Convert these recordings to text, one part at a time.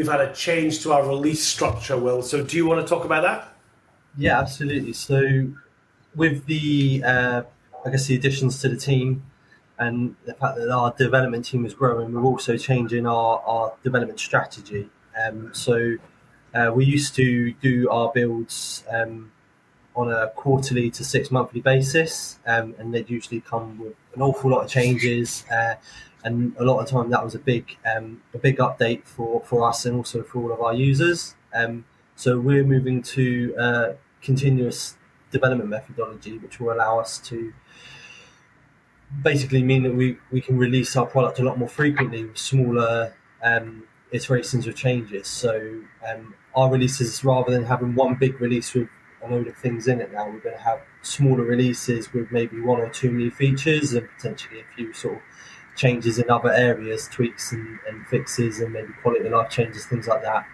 we've had a change to our release structure, Will. So do you want to talk about that? Yeah, absolutely. So with the, I guess, the additions to the team and the fact that our development team is growing, we're also changing our development strategy. We used to do our builds on a quarterly to 6 monthly basis, and they'd usually come with an awful lot of changes, and a lot of time that was a big update for us and also for all of our users. So we're moving to continuous development methodology, which will allow us to basically mean that we can release our product a lot more frequently with smaller iterations of changes. So our releases, rather than having one big release with a load of things in it, now we're going to have smaller releases with maybe one or two new features and potentially a few sort of changes in other areas, tweaks and fixes, and maybe quality of life changes, things like that.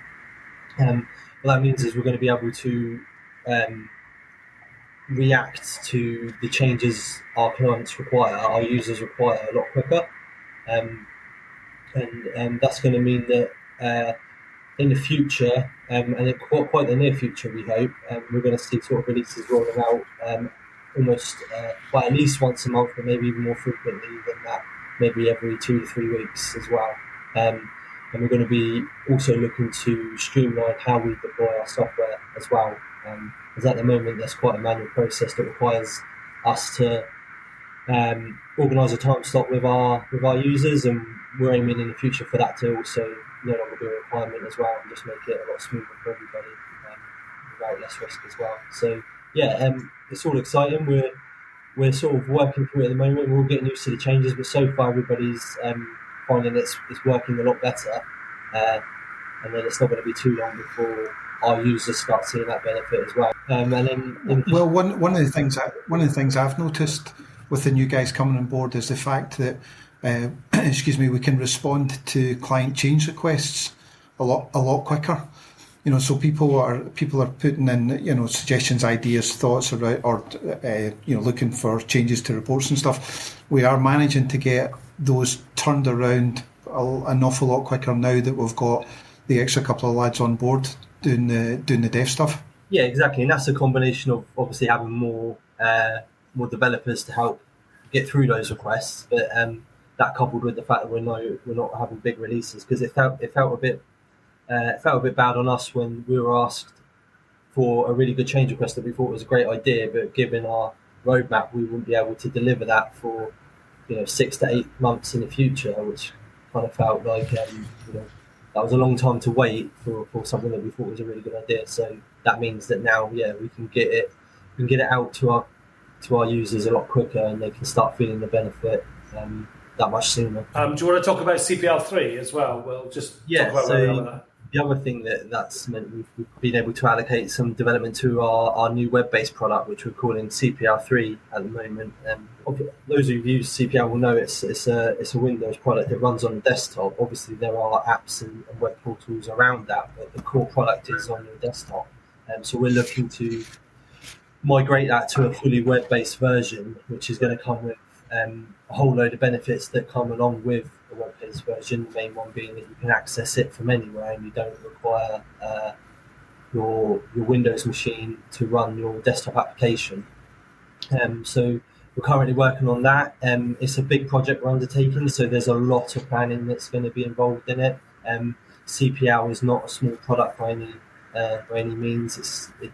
What that means is we're going to be able to react to the changes our clients require, our users require, a lot quicker. And that's going to mean that in the future, and in quite the near future, we hope, we're going to see sort of releases rolling out almost at least once a month, but maybe even more frequently than that, maybe every 2 to 3 weeks as well. And we're going to be also looking to streamline how we deploy our software as well. Because at the moment, there's quite a manual process that requires us to organise a time slot with our users, and we're aiming in the future for that to also no longer be a requirement as well, and just make it a lot smoother for everybody without less risk as well. So yeah, it's all exciting. We're sort of working through it at the moment. We're all getting used to the changes, but so far everybody's finding it's working a lot better, and then it's not going to be too long before our users start seeing that benefit as well. And then, well, one of the things I've noticed with the new guys coming on board is the fact that we can respond to client change requests a lot quicker. So people are putting in suggestions, ideas, thoughts, or looking for changes to reports and stuff. We are managing to get those turned around an awful lot quicker now that we've got the extra couple of lads on board doing the dev stuff. Yeah, exactly, and that's a combination of obviously having more developers to help get through those requests, but that coupled with the fact that we're not having big releases, because it felt a bit bad on us when we were asked for a really good change request that we thought was a great idea, but given our roadmap, we wouldn't be able to deliver that for 6 to 8 months in the future, which kind of felt like that was a long time to wait for something that we thought was a really good idea. So that means that now, we can get it out to our users a lot quicker, and they can start feeling the benefit that much sooner. Do you want to talk about CPL3 as well? We'll just talk about where we are with that. The other thing that's meant we've been able to allocate some development to our new web-based product, which we're calling CPL3 at the moment. Those who've used CPL will know it's a Windows product that runs on the desktop. Obviously, there are apps and web portals around that, but the core product is on your desktop. So we're looking to migrate that to a fully web-based version, which is going to come with a whole load of benefits that come along with the web-based version. The main one being that you can access it from anywhere, and you don't require your Windows machine to run your desktop application. So we're currently working on that. It's a big project we're undertaking, so there's a lot of planning that's going to be involved in it. CPL is not a small product by any means. It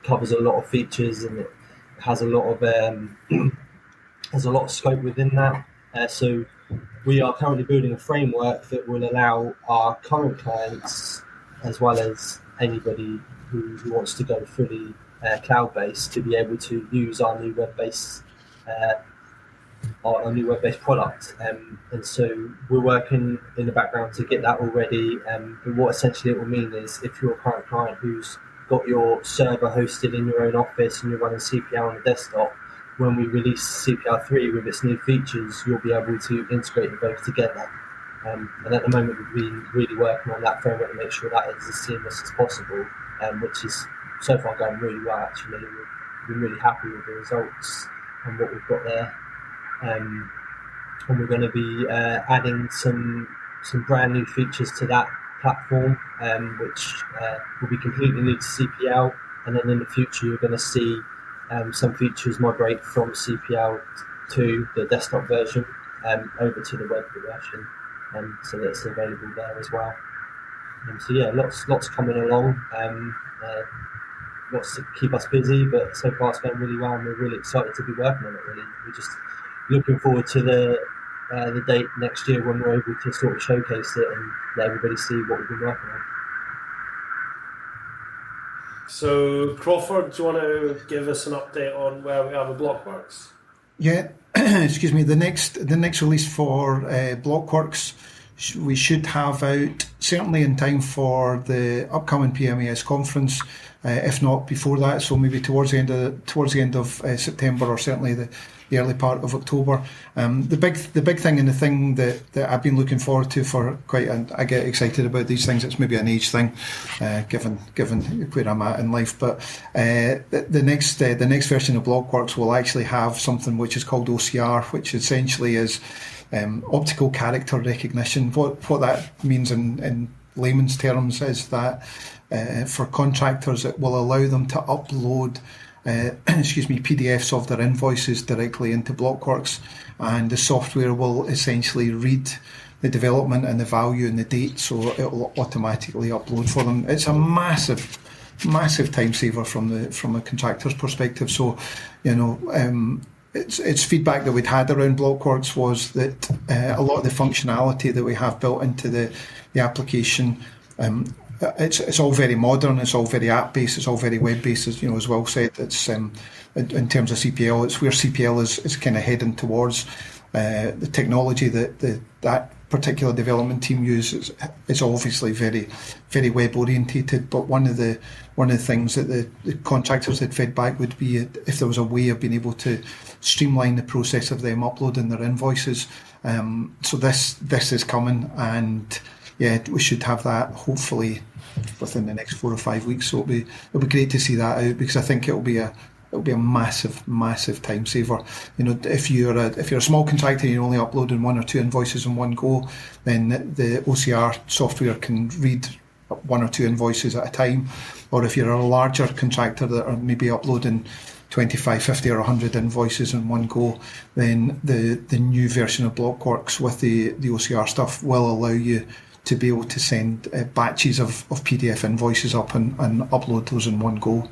covers a lot of features, and it has a lot of scope within that. So we are currently building a framework that will allow our current clients, as well as anybody who wants to go fully cloud-based, to be able to use our new web-based product. And so we're working in the background to get that all ready. But what essentially it will mean is, if you're a current client who's got your server hosted in your own office and you're running CPL on the desktop, when we release CPL3 with its new features, you'll be able to integrate them both together. And at the moment, we've been really working on that framework to make sure that is as seamless as possible, which is so far going really well, actually. We've been really happy with the results and what we've got there. And we're going to be adding some brand new features to that platform, which will be completely new to CPL, and then in the future you're going to see some features migrate from CPL to the desktop version over to the web version, so that it's available there as well. So yeah, lots coming along. Lots to keep us busy, but so far it's going really well, and we're really excited to be working on it. Really, we're just looking forward to the date next year when we're able to sort of showcase it and let everybody see what we've been working on. So, Crawford, do you want to give us an update on where we are with Blockworx? Yeah, excuse me. The next release for Blockworx, we should have out certainly in time for the upcoming PMAS conference, if not before that. So maybe towards the end of September, or certainly the early part of October. The big thing, and the thing that I've been looking forward to for quite, and I get excited about these things. It's maybe an age thing, given where I'm at in life. But the next version of Blockworx will actually have something which is called OCR, which essentially is optical character recognition. What that means in layman's terms is that for contractors, it will allow them to upload PDFs of their invoices directly into Blockworx, and the software will essentially read the development and the value and the date, so it will automatically upload for them. It's a massive time saver from a contractor's perspective. So, it's feedback that we'd had around Blockworx was that a lot of the functionality that we have built into the application, it's all very modern, it's all very app-based, it's all very web-based, as well said. It's in terms of CPL, it's where CPL is kind of heading towards. The technology that particular development team uses is obviously very, very web orientated. But one of the things that the contractors had fed back would be if there was a way of being able to streamline the process of them uploading their invoices. So this is coming, and yeah, we should have that hopefully within the next 4 or 5 weeks. So it'll be great to see that out, because I think it'll be a massive time saver. If you're a small contractor and you're only uploading 1 or 2 invoices in one go, then the OCR software can read 1 or 2 invoices at a time. Or if you're a larger contractor that are maybe uploading 25, 50 or 100 invoices in one go, then the new version of Blockworx with the OCR stuff will allow you to be able to send batches of PDF invoices up and upload those in one go.